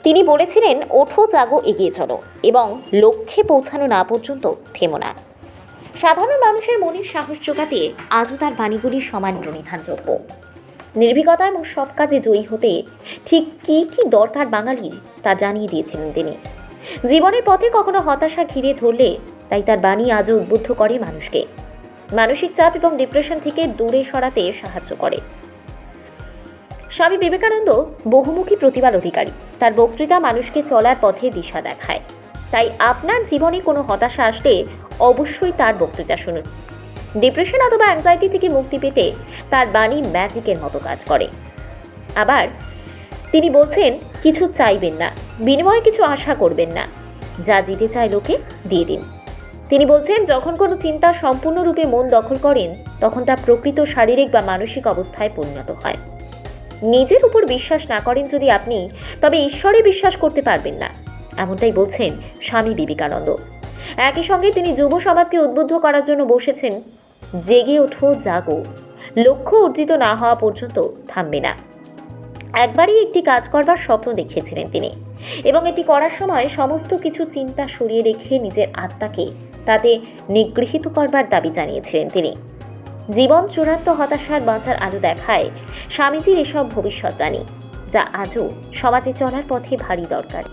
তিনি বলেছিলেন, ওঠো জাগো এগিয়ে চলো এবং লক্ষ্যে পৌঁছানো না পর্যন্ত থেমো না। সাধারণ মানুষের মনের সাহস জোগাতে আজও তার বাণীগুলি সমান প্রণিধানযোগ্য। নির্ভীকতা এবং সব কাজে জয়ী হতে ঠিক কী কী দরকার বাঙালির তা জানিয়ে দিয়েছিলেন তিনি। জীবনের পথে কখনো হতাশা ঘিরে ধরলে তাই তার বাণী আজও উদ্বুদ্ধ করে মানুষকে, মানসিক চাপ এবং ডিপ্রেশন থেকে দূরে সরাতে সাহায্য করে। স্বামী বিবেকানন্দ বহুমুখী প্রতিভার অধিকারী। তার বক্তৃতা মানুষকে চলার পথে দিশা দেখায়। তাই আপনার জীবনে কোনো হতাশা আসলে অবশ্যই তার বক্তৃতা শুনুন। ডিপ্রেশন অথবা অ্যাংজাইটি থেকে মুক্তি পেতে তার বাণী ম্যাজিকের মতো কাজ করে। আবার তিনি বলছেন, কিছু চাইবেন না, বিনিময়ে কিছু আশা করবেন না, যা দিতে চায় লোকে দিয়ে দিন। তিনি বলছেন, যখন কোনো চিন্তা সম্পূর্ণরূপে মন দখল করেন তখন তা প্রকৃত শারীরিক বা মানসিক অবস্থায় পরিণত হয়। নিজের উপর বিশ্বাস না করেন যদি আপনি, তবে ঈশ্বরে বিশ্বাস করতে পারবেন না, এমনটাই বলছেন স্বামী বিবেকানন্দ। একই সঙ্গে তিনি যুব সমাজকে উদ্বুদ্ধ করার জন্য বসেছেন, জেগে ওঠো জাগো, লক্ষ্য অর্জিত না হওয়া পর্যন্ত থামবে না। একবারই একটি কাজ করবার স্বপ্ন দেখিয়েছিলেন তিনি, এবং এটি করার সময় সমস্ত কিছু চিন্তা সরিয়ে রেখে নিজের আত্মাকে তাতে নিগৃহীত করবার দাবি জানিয়েছিলেন তিনি। জীবন চূড়ান্ত হতাশার বাঁচার আলো দেখায় স্বামীজির এসব ভবিষ্যৎবাণী, যা আজও সমাজে চলার পথে ভারী দরকার।